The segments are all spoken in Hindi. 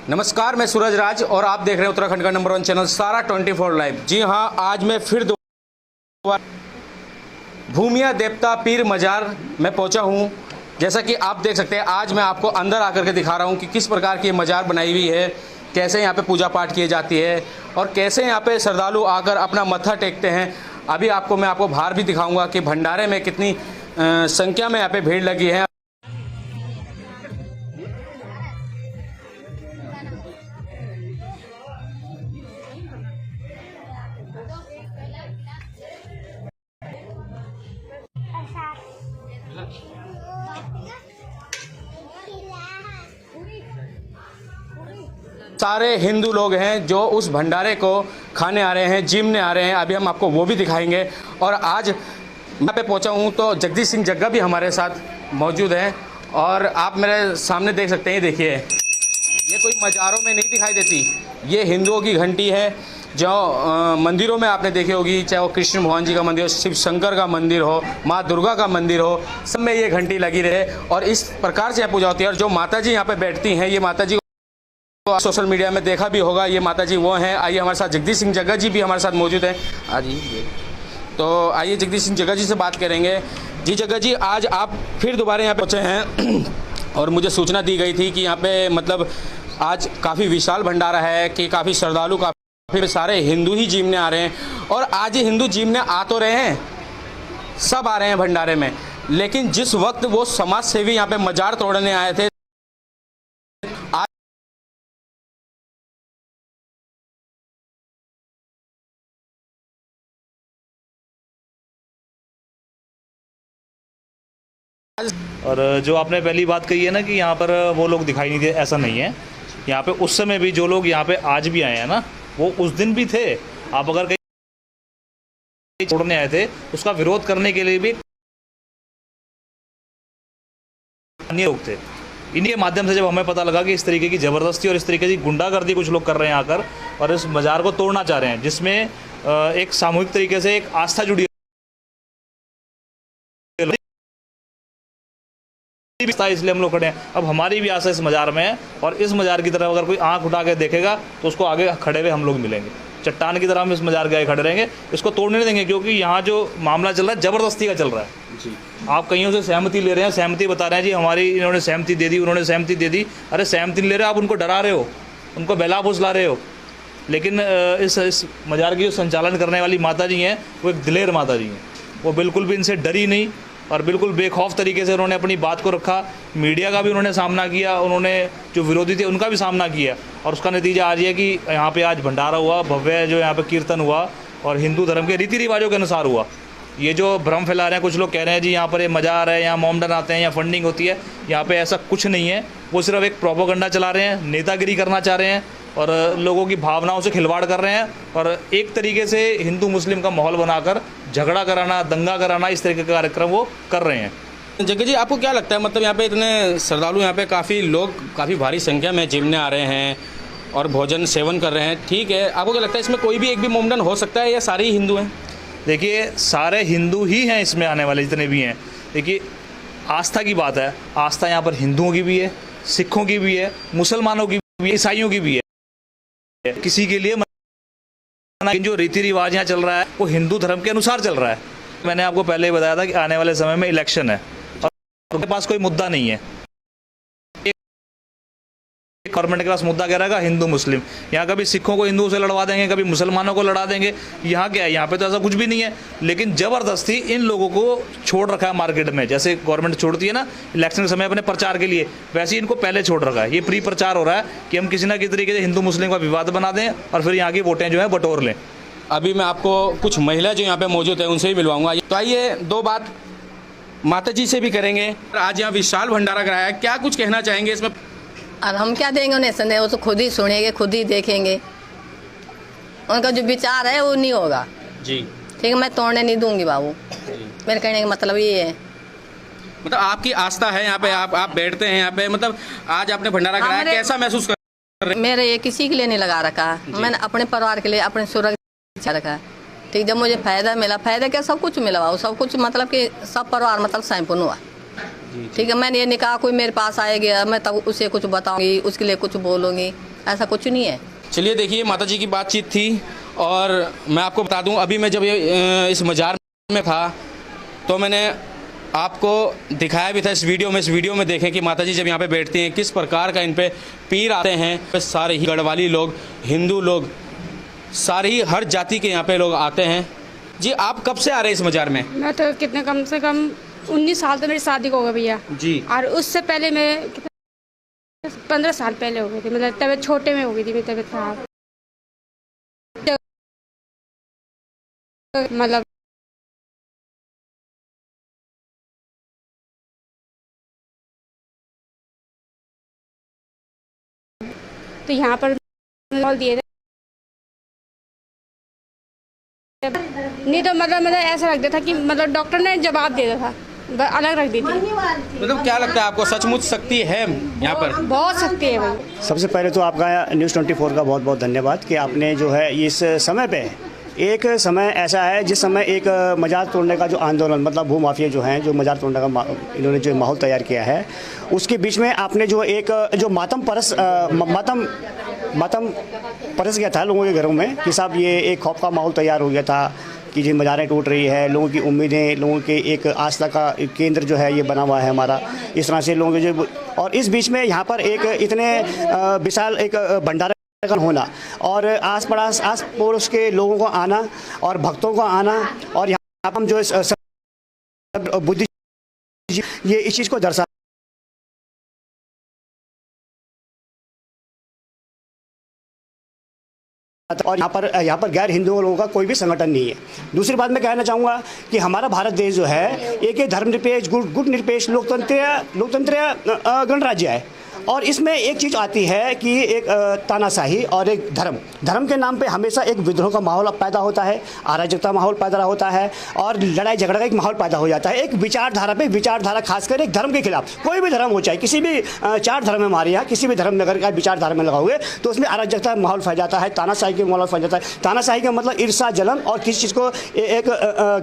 नमस्कार, मैं सूरज राज और आप देख रहे हैं उत्तराखंड का नंबर 1 चैनल सारा 24 लाइव। जी हाँ, आज मैं फिर दोबारा भूमिया देवता पीर मजार में पहुंचा हूं। जैसा कि आप देख सकते हैं, आज मैं आपको अंदर आकर के दिखा रहा हूं कि किस प्रकार की मजार बनाई हुई है, कैसे यहाँ पे पूजा पाठ की जाती है और कैसे यहाँ पे श्रद्धालु आकर अपना मत्था टेकते हैं। अभी मैं आपको बाहर भी दिखाऊंगा कि भंडारे में कितनी संख्या में यहाँ पे भीड़ लगी है। सारे हिंदू लोग हैं जो उस भंडारे को खाने आ रहे हैं, जिमने आ रहे हैं। अभी हम आपको वो भी दिखाएंगे। और आज मैं पे पहुंचा हूं तो जगदीश सिंह जग्गा भी हमारे साथ मौजूद हैं और आप मेरे सामने देख सकते हैं। देखिए, ये कोई मज़ारों में नहीं दिखाई देती, ये हिंदुओं की घंटी है जो मंदिरों में आपने देखी होगी, चाहे वो कृष्ण भगवान जी का मंदिर हो, शिव शंकर का मंदिर हो, माँ दुर्गा का मंदिर हो, सब में ये घंटी लगी रहे और इस प्रकार से यहाँ पूजा होती है। और जो माता जी यहाँ पे बैठती हैं, ये माता जी को सोशल मीडिया में देखा भी होगा, ये माता जी वो हैं। आइए, हमारे साथ जगदीश सिंह जग्गा जी भी हमारे साथ मौजूद हैं। तो आइए जगदीश सिंह जग्गा जी से बात करेंगे। जी जग्गा जी, आज आप फिर दोबारा यहाँ पहुँचे हैं और मुझे सूचना दी गई थी कि यहाँ पे मतलब आज काफ़ी विशाल भंडारा है, कि काफ़ी श्रद्धालु काफ़ी सारे हिंदू ही जीमने आ रहे हैं। और आज ये हिंदू जीमने आ तो रहे हैं, सब आ रहे हैं भंडारे में, लेकिन जिस वक्त वो समाज सेवी यहाँ पे मजार तोड़ने आए थे, और जो आपने पहली बात कही है ना कि यहाँ पर वो लोग दिखाई नहीं दे, ऐसा नहीं है। यहाँ पे उस समय भी जो लोग यहाँ पे आज भी आए हैं ना, वो उस दिन भी थे। आप अगर कहीं छोड़ने आए थे, उसका विरोध करने के लिए भी अन्य लोग थे। इन्हीं के माध्यम से जब हमें पता लगा कि इस तरीके की ज़बरदस्ती और इस तरीके की गुंडागर्दी कुछ लोग कर रहे हैं आकर और इस मज़ार को तोड़ना चाह रहे हैं, जिसमें एक सामूहिक तरीके से एक आस्था जुड़ी, इसलिए हम लोग खड़े हैं। अब हमारी भी आशा इस मजार में है और इस मजार की तरफ अगर कोई आंख उठा के देखेगा तो उसको आगे खड़े हुए हम लोग मिलेंगे। चट्टान की तरह हम इस मजार के आगे खड़े रहेंगे, इसको तोड़ने नहीं देंगे, क्योंकि यहाँ जो मामला चल रहा है ज़बरदस्ती का चल रहा है जी। आप कहीं से सहमति ले रहे हैं, सहमति बता रहे हैं जी हमारी इन्होंने सहमति दे दी, उन्होंने सहमति दे दी। अरे सहमति नहीं ले रहे, आप उनको डरा रहे हो, उनको बहला फुसला रहे हो। लेकिन इस मजार की जो संचालन करने वाली माता जी हैं, वो एक दिलेर माता जी हैं। वो बिल्कुल भी इनसे डरी नहीं और बिल्कुल बेखौफ तरीके से उन्होंने अपनी बात को रखा। मीडिया का भी उन्होंने सामना किया, उन्होंने जो विरोधी थे उनका भी सामना किया और उसका नतीजा आज ये कि यहाँ पे आज भंडारा हुआ, भव्य जो यहाँ पे कीर्तन हुआ और हिंदू धर्म के रीति रिवाजों के अनुसार हुआ। ये जो भ्रम फैला रहे हैं कुछ लोग, कह रहे हैं जी यहाँ पर ये मज़ार है, यहाँ मोमडन आते हैं, यहाँ फंडिंग होती है, यहाँ पे ऐसा कुछ नहीं है। वो सिर्फ एक प्रोपोगंडा चला रहे हैं, नेतागिरी करना चाह रहे हैं और लोगों की भावनाओं से खिलवाड़ कर रहे हैं और एक तरीके से हिंदू मुस्लिम का माहौल बनाकर झगड़ा कराना, दंगा कराना, इस तरीके का कार्यक्रम वो कर रहे हैं। जग्गा जी, आपको क्या लगता है, मतलब यहाँ पे इतने श्रद्धालु, यहाँ पे काफ़ी लोग काफ़ी भारी संख्या में जिमने आ रहे हैं और भोजन सेवन कर रहे हैं, ठीक है, आपको क्या लगता है इसमें कोई भी एक भी मोमडन हो सकता है या सारे ही हिंदू हैं? देखिए, सारे हिंदू ही हैं इसमें आने वाले जितने भी हैं। देखिए, आस्था की बात है, आस्था यहाँ पर हिंदुओं की भी है, सिखों की भी है, मुसलमानों की भी है, ईसाइयों की भी है। किसी के लिए जो रीति रिवाज यहाँ चल रहा है वो हिंदू धर्म के अनुसार चल रहा है। मैंने आपको पहले ही बताया था कि आने वाले समय में इलेक्शन है और उनके पास कोई मुद्दा नहीं है। गवर्नमेंट के पास मुद्दा क्या रहेगा? हिंदू मुस्लिम। यहाँ कभी सिखों को हिंदुओं से लड़वा देंगे, कभी मुसलमानों को लड़ा देंगे। यहाँ क्या है? यहाँ पे तो ऐसा कुछ भी नहीं है, लेकिन ज़बरदस्ती इन लोगों को छोड़ रखा है मार्केट में। जैसे गवर्नमेंट छोड़ती है ना इलेक्शन के समय अपने प्रचार के लिए, वैसे ही इनको पहले छोड़ रखा है। ये प्री प्रचार हो रहा है कि हम किसी ना किसी तरीके से हिंदू मुस्लिम का विवाद बना दें और फिर यहाँ की वोटें जो है बटोर लें। अभी मैं आपको कुछ महिला जो यहाँ पे मौजूद है उनसे ही मिलवाऊंगा। तो आइए, दो बात माता जी से भी करेंगे। आज यहाँ विशाल भंडारा कराया, क्या कुछ कहना चाहेंगे इसमें? अब हम क्या देंगे उन्हें संदेह, वो तो खुद ही सुनेंगे, खुद ही देखेंगे। उनका जो विचार है वो नहीं होगा जी। ठीक है, मैं तोड़ने नहीं दूंगी बाबू। मेरे कहने का मतलब ये है, मतलब आपकी आस्था है यहाँ पे, आप बैठते हैं यहाँ पे, मतलब आज आपने भंडारा कराया, कैसा महसूस कर मेरे ये किसी के लिए नहीं लगा रखा है, मैंने अपने परिवार के लिए, अपने सुरक्षा रखा है। ठीक, जब मुझे फायदा मिला, फायदा क्या, सब कुछ मिला, वो सब कुछ मतलब कि सब परिवार मतलब संपूर्ण हुआ। ठीक है, मैंने ये नहीं कहा कोई मेरे पास आए गया मैं तब उसे कुछ बताऊंगी, उसके लिए कुछ बोलूंगी, ऐसा कुछ नहीं है। चलिए देखिए, माता जी की बातचीत थी। और मैं आपको बता दूं, अभी मैं जब ये इस मज़ार में था तो मैंने आपको दिखाया भी था इस वीडियो में देखें कि माता जी जब यहाँ पे बैठती हैं किस प्रकार का इन पे पीर आते हैं। सारे ही गढ़वाली लोग, हिंदू लोग, सारे ही हर जाति के यहाँ पे लोग आते हैं। जी, आप कब से आ रहे हैं इस मज़ार में? मैं तो कितने कम से कम 19 साल तो मेरी शादी को हो गया भैया जी। और उससे पहले मैं 15 साल पहले हो गई थी, मतलब तबीयत छोटे में हो गई थी मेरी तबीयत खराब, मतलब तो यहाँ पर बोल दिए थे नहीं तो मतलब ऐसा रख दिया था कि मतलब डॉक्टर ने जवाब दे दिया था, अलग रख दी थी। मतलब क्या लगता है आपको, सचमुच शक्ति है यहाँ पर? बहुत शक्ति है भाई। सबसे पहले तो आपका न्यूज़ 24 का बहुत बहुत धन्यवाद कि आपने जो है इस समय पे, एक समय ऐसा है जिस समय एक मज़ार तोड़ने का जो आंदोलन, मतलब भूमाफिया जो हैं, जो मज़ार तोड़ने का इन्होंने जो माहौल तैयार किया है, उसके बीच में आपने जो एक जो मातम परस गया था लोगों के घरों में कि साहब ये एक खौफ का माहौल तैयार हो गया था कि जी मज़ारें टूट रही है, लोगों की उम्मीदें, लोगों के एक आस्था का केंद्र जो है ये बना हुआ है हमारा, इस तरह से लोगों के जो, और इस बीच में यहाँ पर एक इतने विशाल एक भंडारा होना और आस पड़ोस के लोगों को आना और भक्तों को आना, और यहाँ पर हम जो बुद्धि ये इस चीज़ को दर्शा और यहाँ पर गैर हिंदुओं लोगों का कोई भी संगठन नहीं है। दूसरी बात मैं कहना चाहूँगा कि हमारा भारत देश जो है एक धर्मनिरपेक्ष गुट निरपेक्ष लोकतंत्र गणराज्य है, और इसमें एक चीज़ आती है कि एक तानाशाही और एक धर्म के नाम पे हमेशा एक विद्रोह का माहौल पैदा होता है, अराजकता माहौल पैदा होता है और लड़ाई झगड़ा का एक माहौल पैदा हो जाता है। एक विचारधारा खासकर एक धर्म के खिलाफ, कोई भी धर्म हो, चाहे किसी भी 4 धर्म में हमारे यहाँ किसी भी धर्म में अगर विचारधारा में लगाओगे तो उसमें अराजकता माहौल फैल जाता है, तानाशाही के माहौल फैल जाता है। तानाशाही का मतलब ईर्ष्या, जलन और किसी चीज़ को एक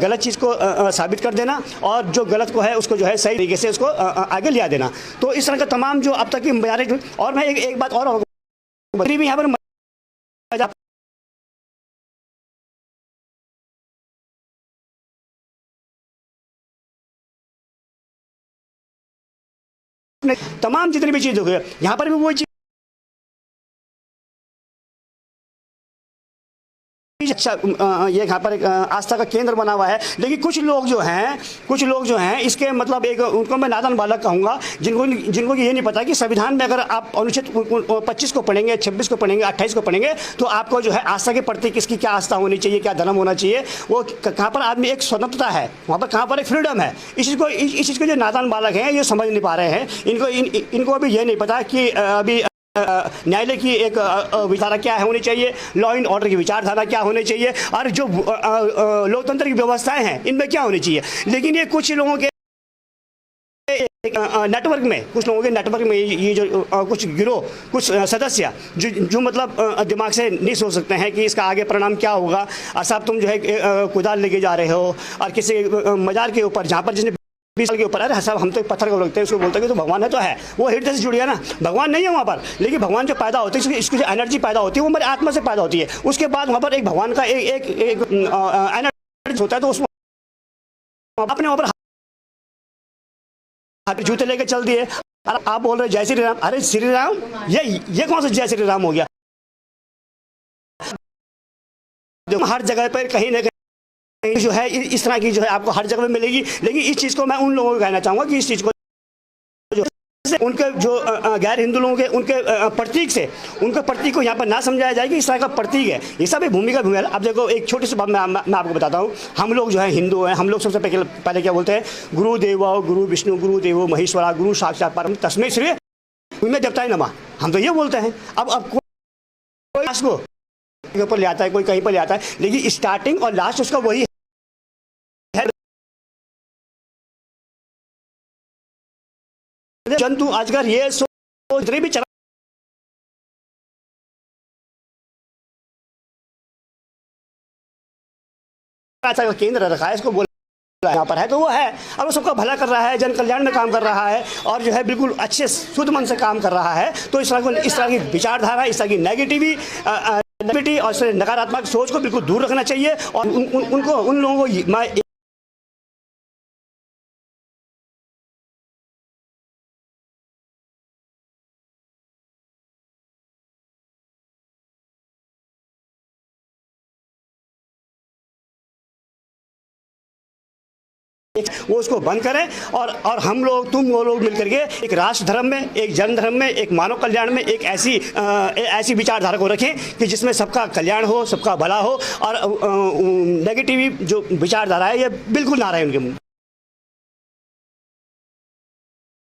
गलत चीज़ को साबित कर देना और जो गलत को है उसको जो है सही तरीके से उसको आगे लिया देना। तो इस तरह का तमाम जो अब तक की, और मैं एक बात और भी यहाँ पर तमाम जितनी भी चीज हो गई यहाँ पर भी वही चीज अच्छा ये यहाँ पर एक आस्था का केंद्र बना हुआ है। लेकिन कुछ लोग जो हैं इसके मतलब एक उनको मैं नादान बालक कहूँगा, जिनको ये नहीं पता कि संविधान में अगर आप अनुच्छेद 25 को पढ़ेंगे, 26 को पढ़ेंगे, 28 को पढ़ेंगे तो आपको जो है आस्था के प्रति किसकी क्या आस्था होनी चाहिए, क्या धर्म होना चाहिए, वो कहाँ पर आदमी एक स्वतंत्रता है, वहाँ पर कहाँ पर एक फ्रीडम है। इस चीज़ को जो नादान बालक हैं ये समझ नहीं पा रहे हैं। इनको अभी ये नहीं पता कि अभी न्यायालय की एक विचारधारा क्या होनी चाहिए, लॉ एंड ऑर्डर की विचारधारा क्या होनी चाहिए और जो लोकतंत्र की व्यवस्थाएं हैं इनमें क्या होनी चाहिए। लेकिन ये कुछ लोगों के नेटवर्क में ये जो कुछ गिरोह, कुछ सदस्य जो मतलब दिमाग से नहीं सोच सकते हैं कि इसका आगे परिणाम क्या होगा। और साहब तुम जो है कुदाल लेके जा रहे हो और किसी मज़ार के ऊपर जहाँ पर जिसने 20 साल के ऊपर, अरे साहब हम तो पत्थर को लगते हैं, उसको बोलते हैं कि तो भगवान है, तो है, वो हृदय से जुड़ गया ना, भगवान नहीं है वहाँ पर। लेकिन भगवान जो पैदा होती है, इसकी जो एनर्जी पैदा होती है वो हमारी आत्मा से पैदा होती है। उसके बाद वहाँ पर एक भगवान का एक एनर्जी होता है, तो उसमें अपने वहाँ पर जूते लेके चल दिए। अरे आप बोल रहे जय श्री राम, अरे श्री राम ये कौन सा जय श्री राम हो गया। हर जगह पर कहीं ना जो है इस तरह की जो है आपको हर जगह में मिलेगी। लेकिन इस चीज़ को मैं उन लोगों को कहना चाहूँगा कि इस चीज़ को जो उनके जो गैर हिंदू लोगों के उनके प्रतीक को यहाँ पर ना समझाया जाए कि इस तरह का प्रतीक है, ये सब भूमिका। अब देखो एक छोटी सी बात मैं आपको बताता हूँ। हम लोग जो है हिंदू हैं, हम लोग सबसे पहले क्या बोलते हैं, गुरुदेवो गुरु विष्णु गुरुदेवो महेश्वरा गुरु साक्षात् परम तस्मै श्री देवताय नमः, हम तो ये बोलते हैं। अब कोई को के ऊपर ले आता है, कोई कहीं पर ले आता है, लेकिन स्टार्टिंग और लास्ट उसका वही है। जंतु अजगर ये भी का केंद्र रखा है, इसको बोला यहाँ पर है तो वो है, अब वो सबका भला कर रहा है, जन कल्याण में काम कर रहा है और जो है बिल्कुल अच्छे शुद्ध मन से काम कर रहा है। तो इस तरह की विचारधारा, इस तरह की नेगेटिविटी और इस नकारात्मक सोच को बिल्कुल दूर रखना चाहिए और उन लोगों को मैं वो उसको बंद करें और हम लोग, तुम वो लोग मिलकर के एक राष्ट्र धर्म में, एक जन धर्म में, एक मानव कल्याण में एक ऐसी विचारधारा को रखें कि जिसमें सबका कल्याण हो, सबका भला हो और नेगेटिव जो विचारधारा है ये बिल्कुल ना रहे उनके मुंह।